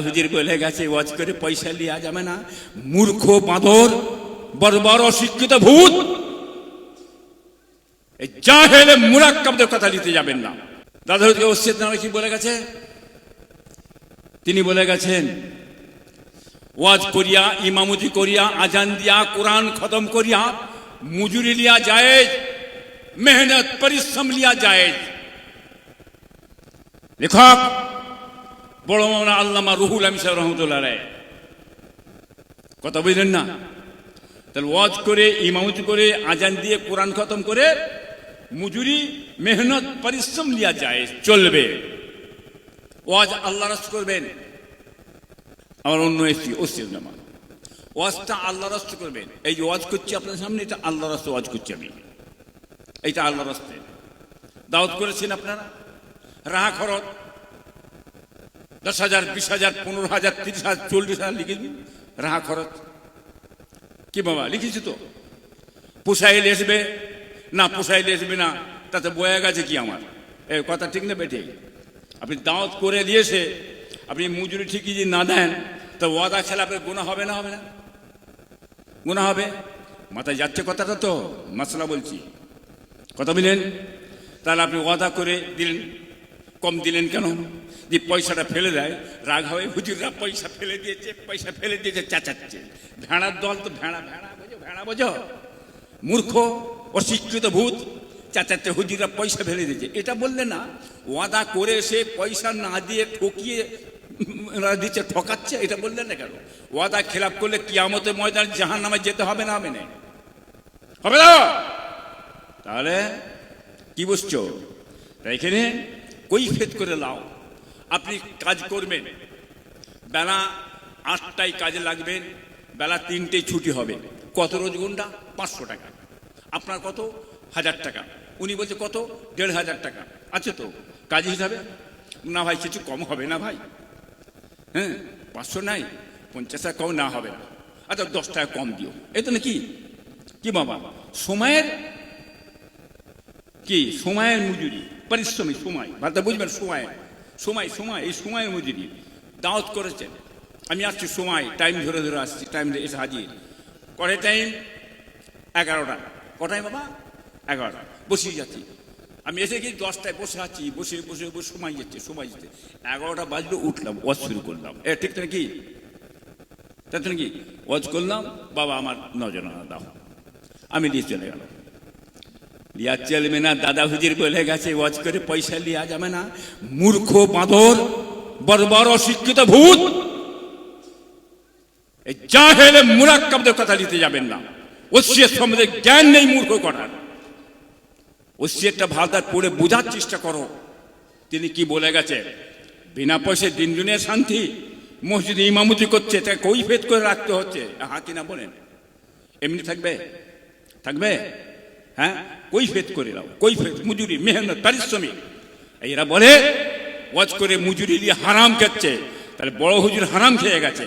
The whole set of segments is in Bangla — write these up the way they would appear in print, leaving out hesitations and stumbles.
হুজুর বলে গেছে ওয়াজ করে পয়সা লিয়া যাবে না, মূর্খ বাঁদর বর্বর অশিক্ষিত ভূত এই জাহেলে মুরাক্কাবদের কথা নিতে যাবেন না। দাদা হুজুর ওসিয়ত নামে কি বলে গেছে? তিনি বলে গেছেন ওয়াজ করিয়া ইমামতি করিয়া আজান দিয়া কোরআন খতম করিয়া মজুরি লিয়া জায়েজ, মেহনত পরিশ্রম লিয়া জায়েজ। লেখক বড় মাওলানা আল্লামা রুহুল আমিন সাহেব রহমতুল্লাহ আলাইহি কথা বুঝলেন না? তাহলে ওয়াজ করে ইমামতি করে আজান দিয়ে কোরআন খতম করে মজুরি মেহনত পরিশ্রম লিয়া জায়েজ, চলবে। ওয়াজ আল্লাহ রাস্তা করবেন, আমার অন্য এসছি ওসিয়ত নামা, ওয়াজটা আল্লাহ রাস্তা করবেন। এই যে ওয়াজ করছি আপনার সামনে, এটা আল্লাহ রাস্তা ওয়াজ করছি আমি, এইটা আল্লাহ রাস্তায় দাওয়াত করেছেন আপনারা। রাহা খরচ 10,000 20,000 15,000 30,000 40,000 লিখে দিন রাহা খরচ। কি বাবা লিখেছি তো? পোষাইলে আসবে না, পোষাইলে আসবে না, তাতে বয়ে গেছে কি আমার? এই কথা ঠিক না বেঠে? আপনি দাওয়াত করে দিয়েছে, আপনি মজুরি ঠিকই যদি না দেন, তো ওয়াদা খেলাপের গুনাহ হবে না? হবে না? গুনাহ হবে। মাথায় যাচ্ছে কথাটা তো, মাসলা বলছি, কথা বললেন। তাহলে আপনি ওয়াদা করে দিলেন, কম দিলেন কেন? যে পয়সাটা ফেলে দেয়, রাগ হয় হুজুররা পয়সা ফেলে দিয়েছে, পয়সা ফেলে দিয়েছে, চাচাচ্ছে। ভেড়ার দল তো ভেড়া বোঝো, ভেড়া বোঝো, মূর্খ অশিক্ষিত ভূত চাচাচ্ছে হুজুররা পয়সা ফেলে দিয়েছে। এটা বললে না, ওয়াদা করে সে পয়সা না দিয়ে ঠকিয়ে দিচ্ছে, ঠকাচ্ছে, এটা বললেন না কেন? ওয়াদা খেলাপ করলে কিয়ামতের ময়দান জাহান্নামে যেতে হবে না? হবে না? হবে না? তাহলে কি বুঝছো? তাই এখানে কৈফিয়ত করে লাও। আপনি কাজ করবেন, বেলা 8টায় কাজে লাগবেন, বেলা 3টেই ছুটি হবে। কত রোজ ঘন্টা? 500 টাকা। আপনার কত? 1000 টাকা। উনি বলছে কত? 1,500 টাকা। আছে তো কাজ হিসাবে? না ভাই কিছু কম হবে না ভাই? হ্যাঁ 500 নাই, 50 টাকা কম না হবে না। আচ্ছা 10 টাকা কম দিও। এই তো নাকি কি বাবা? সময়ের কি? সময়ের মজুরি, পরিশ্রমী সময়, ভাবতে বুঝবেন। সময় সময় সময় এই সময়ের মজুরি দাওয়াত করেছেন। আমি আসছি সময়, টাইম ধরে ধরে আসছি, টাইম এসে হাজির। কটায় টাইম? 11টা। কটায় বাবা? 11টা। বসিয়ে যাচ্ছি আমি, এসে গিয়ে 10টায় বসে আছি, বসে বসে বসে সময় যাচ্ছে, সময় যাচ্ছে। 11টা বাজলো, উঠলাম, ওয়াজ শুরু করলাম। ঠিক তো নাকি? তাই তো নাকি? ওয়াজ করলাম, বাবা আমার নজনা দাও, আমি দিয়ে চলে গেল। লিয়া চলবে না। দাদা হুজুর বলে গেছে ওয়াজ করে পয়সা লিয়া যাবে না, মূর্খ বাঁদর বর্বর অশিক্ষিত ভূত এই জাহেলে মুরাক্কাবদের কথা নিতে যাবেন না। ওসিয়ত সম্বন্ধে জ্ঞান নেই মূর্খ করার। ওসিয়তটা ভালো পড়ে বোঝার চেষ্টা করো। তিনি কি বলে গেছে? বিনা পয়সায় দিন দুনিয়ার শান্তি, মসজিদে ইমামতি করছে, তাকে কৈফিয়ত করে রাখতে হচ্ছে। হ্যাঁ কিনা বলেন? এমনি থাকবে? থাকবে? হ্যাঁ কৈফিয়ত করে দাও, কৈফিয়ত, মজুরি, মেহনত, পারিশ্রমিক। এরা বলে ওয়াজ করে মজুরি নিয়ে হারাম খাচ্ছে। তাহলে বড় হুজুর হারাম খেয়ে গেছে,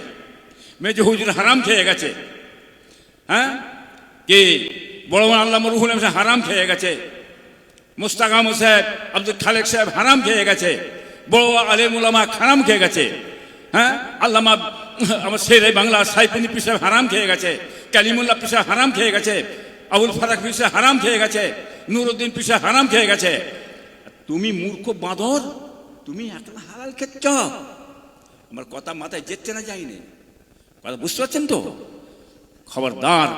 মেজ হুজুর হারাম খেয়ে গেছে। হ্যাঁ কি বড় আল্লামা রুহুল আমিন সাহেব হারাম খেয়ে গেছে, মুস্তাক আহমদ সাহেব, আব্দুল খালেক সাহেব হারাম খেয়ে গেছে, বড় আলেম উলামা হারাম খেয়ে গেছে। হ্যাঁ আল্লামা আমার শেরে বাংলা সাইফুদ্দিন পীর সাহেব হারাম খেয়ে গেছে, কালিমুল্লাহ পীর সাহেব হারাম খেয়ে গেছে, আবুল ফারাক পীর সাহেব হারাম খেয়ে গেছে, নুরুদ্দিন পীর সাহেব হারাম খেয়ে গেছে। তুমি মূর্খ বাঁদর, তুমি একলা হালাল খেচ্ছ। আমার কথা মাথায় যেতে না যায়নি, কথা বুঝতে পারছেন তো? খবরদার